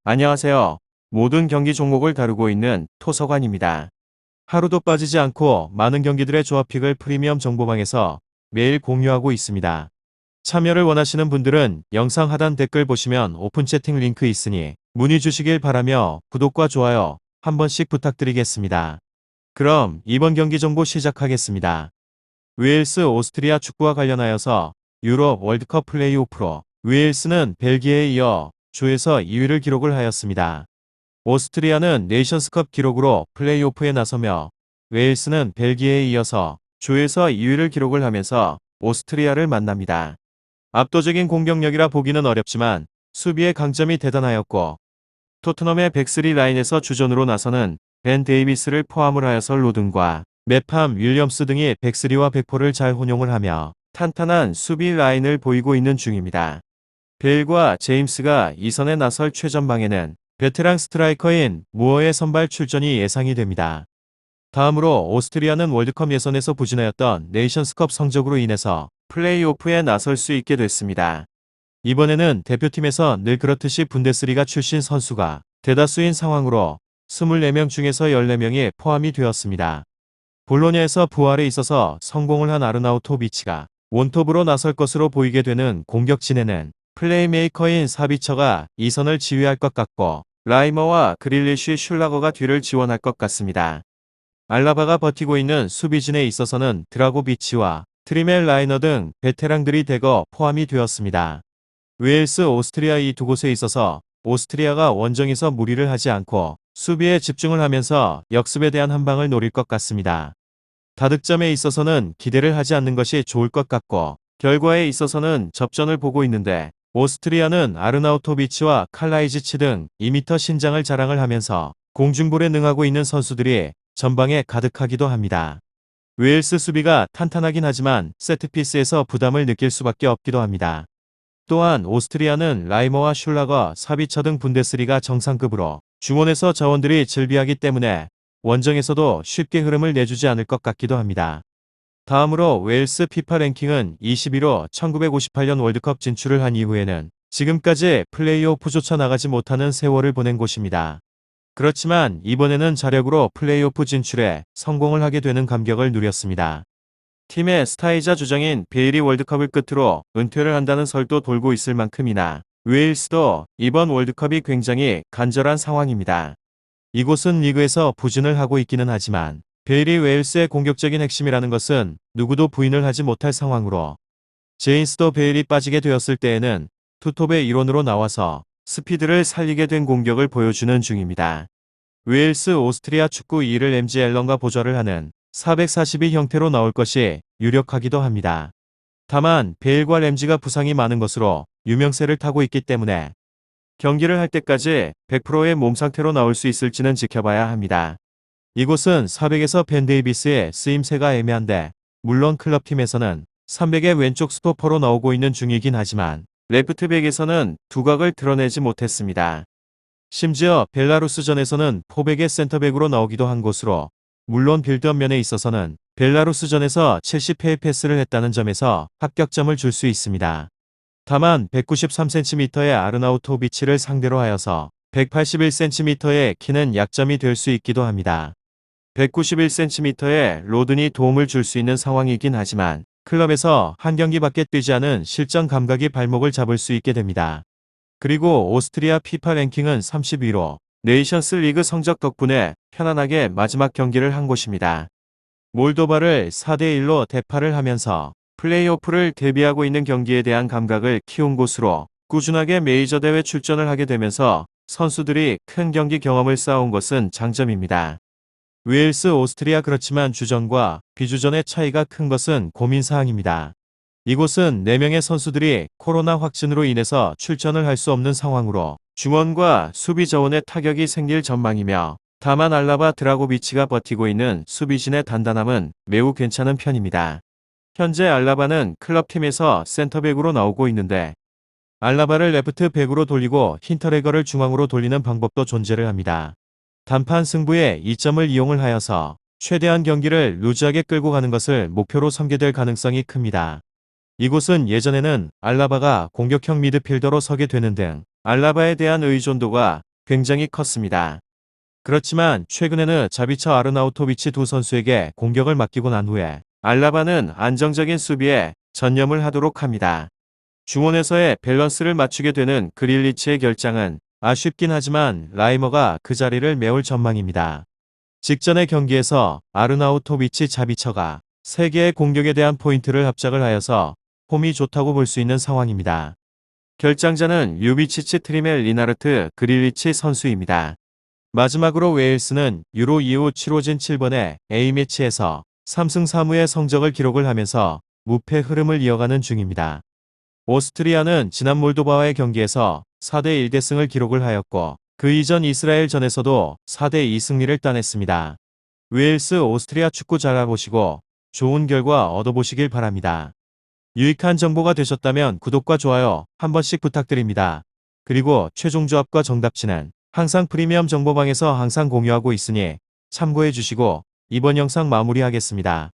안녕하세요. 모든 경기 종목을 다루고 있는 토서관입니다. 하루도 빠지지 않고 많은 경기들의 조합픽을 프리미엄 정보방에서 매일 공유하고 있습니다. 참여를 원하시는 분들은 영상 하단 댓글 보시면 오픈 채팅 링크 있으니 문의 주시길 바라며 구독과 좋아요 한 번씩 부탁드리겠습니다. 그럼 이번 경기 정보 시작하겠습니다. 웨일스 오스트리아 축구와 관련하여서 유럽 월드컵 플레이오프로 웨일스는 벨기에에 이어 조에서 2위를 기록을 하였습니다. 오스트리아는 네이션스컵 기록으로 플레이오프에 나서며 웨일스는 벨기에에 이어서 조에서 2위를 기록을 하면서 오스트리아를 만납니다. 압도적인 공격력이라 보기는 어렵지만 수비의 강점이 대단하였고 토트넘의 백스리 라인에서 주전으로 나서는 벤 데이비스를 포함을 하여서 로든과 메팜 윌리엄스 등이 백스리와 백포를 잘 혼용을 하며 탄탄한 수비 라인을 보이고 있는 중입니다. 벨과 제임스가 이선에 나설 최전방에는 베테랑 스트라이커인 무어의 선발 출전이 예상이 됩니다. 다음으로 오스트리아는 월드컵 예선에서 부진하였던 네이션스컵 성적으로 인해서 플레이오프에 나설 수 있게 됐습니다. 이번에는 대표팀에서 늘 그렇듯이 분데스리가 출신 선수가 대다수인 상황으로 24명 중에서 14명이 포함이 되었습니다. 볼로냐에서 부활에 있어서 성공을 한 아르나우토비치가 원톱으로 나설 것으로 보이게 되는 공격진에는 플레이메이커인 사비처가 이선을 지휘할 것 같고 라이머와 그릴리쉬 슐라거가 뒤를 지원할 것 같습니다. 알라바가 버티고 있는 수비진에 있어서는 드라고비치와 트리멜 라이너 등 베테랑들이 대거 포함이 되었습니다. 웨일스, 오스트리아 이 두 곳에 있어서 오스트리아가 원정에서 무리를 하지 않고 수비에 집중을 하면서 역습에 대한 한 방을 노릴 것 같습니다. 다득점에 있어서는 기대를 하지 않는 것이 좋을 것 같고 결과에 있어서는 접전을 보고 있는데 오스트리아는 아르나우토비치와 칼라이지치 등 2m 신장을 자랑을 하면서 공중볼에 능하고 있는 선수들이 전방에 가득하기도 합니다. 웨일스 수비가 탄탄하긴 하지만 세트피스에서 부담을 느낄 수밖에 없기도 합니다. 또한 오스트리아는 라이머와 슐라거, 사비처 등 분데스리가 정상급으로 중원에서 자원들이 즐비하기 때문에 원정에서도 쉽게 흐름을 내주지 않을 것 같기도 합니다. 다음으로 웨일스 피파 랭킹은 21호 1958년 월드컵 진출을 한 이후에는 지금까지 플레이오프조차 나가지 못하는 세월을 보낸 곳입니다. 그렇지만 이번에는 자력으로 플레이오프 진출에 성공을 하게 되는 감격을 누렸습니다. 팀의 스타이자 주장인 베일이 월드컵을 끝으로 은퇴를 한다는 설도 돌고 있을 만큼이나 웨일스도 이번 월드컵이 굉장히 간절한 상황입니다. 이곳은 리그에서 부진을 하고 있기는 하지만 베일이 웨일스의 공격적인 핵심이라는 것은 누구도 부인을 하지 못할 상황으로 제인스도 베일이 빠지게 되었을 때에는 투톱의 일원으로 나와서 스피드를 살리게 된 공격을 보여주는 중입니다. 웨일스 오스트리아 축구 2위를 MG 앨런과 보좌를 하는 442 형태로 나올 것이 유력하기도 합니다. 다만 베일과 램지가 부상이 많은 것으로 유명세를 타고 있기 때문에 경기를 할 때까지 100%의 몸 상태로 나올 수 있을지는 지켜봐야 합니다. 이곳은 400에서 벤 데이비스의 쓰임새가 애매한데 물론 클럽팀에서는 300의 왼쪽 스토퍼로 나오고 있는 중이긴 하지만 레프트백에서는 두각을 드러내지 못했습니다. 심지어 벨라루스전에서는 포백의 센터백으로 나오기도 한 것으로 물론 빌드업 면에 있어서는 벨라루스전에서 70회의 패스를 했다는 점에서 합격점을 줄 수 있습니다. 다만 193cm의 아르나우토비치를 상대로 하여서 181cm의 키는 약점이 될 수 있기도 합니다. 191cm의 로든이 도움을 줄 수 있는 상황이긴 하지만 클럽에서 한 경기밖에 뛰지 않은 실전 감각이 발목을 잡을 수 있게 됩니다. 그리고 오스트리아 피파 랭킹은 30위로 네이션스 리그 성적 덕분에 편안하게 마지막 경기를 한 곳입니다. 몰도바를 4대1로 대파를 하면서 플레이오프를 대비하고 있는 경기에 대한 감각을 키운 곳으로 꾸준하게 메이저 대회 출전을 하게 되면서 선수들이 큰 경기 경험을 쌓아온 것은 장점입니다. 웨일스, 오스트리아 그렇지만 주전과 비주전의 차이가 큰 것은 고민사항입니다. 이곳은 4명의 선수들이 코로나 확진으로 인해서 출전을 할 수 없는 상황으로 중원과 수비 자원의 타격이 생길 전망이며 다만 알라바 드라고비치가 버티고 있는 수비진의 단단함은 매우 괜찮은 편입니다. 현재 알라바는 클럽팀에서 센터백으로 나오고 있는데 알라바를 레프트 백으로 돌리고 힌터레거를 중앙으로 돌리는 방법도 존재를 합니다. 단판 승부에 이점을 이용을 하여서 최대한 경기를 루즈하게 끌고 가는 것을 목표로 삼게 될 가능성이 큽니다. 이곳은 예전에는 알라바가 공격형 미드필더로 서게 되는 등 알라바에 대한 의존도가 굉장히 컸습니다. 그렇지만 최근에는 자비처 아르나우토비치 두 선수에게 공격을 맡기고 난 후에 알라바는 안정적인 수비에 전념을 하도록 합니다. 중원에서의 밸런스를 맞추게 되는 그릴리치의 결장은 아쉽긴 하지만 라이머가 그 자리를 메울 전망입니다. 직전의 경기에서 아르나우토비치 자비처가 3개의 공격에 대한 포인트를 합작을 하여서 폼이 좋다고 볼 수 있는 상황입니다. 결장자는 유비치치 트리멜 리나르트 그릴리치 선수입니다. 마지막으로 웨일스는 유로 이후 치러진 7번의 A매치에서 3승 3무의 성적을 기록을 하면서 무패 흐름을 이어가는 중입니다. 오스트리아는 지난 몰도바와의 경기에서 4대 1대승을 기록을 하였고 그 이전 이스라엘전에서도 4대2 승리를 따냈습니다. 웨일스 오스트리아 축구 잘 알아보시고 좋은 결과 얻어보시길 바랍니다. 유익한 정보가 되셨다면 구독과 좋아요 한 번씩 부탁드립니다. 그리고 최종 조합과 정답치는 항상 프리미엄 정보방에서 항상 공유하고 있으니 참고해 주시고 이번 영상 마무리하겠습니다.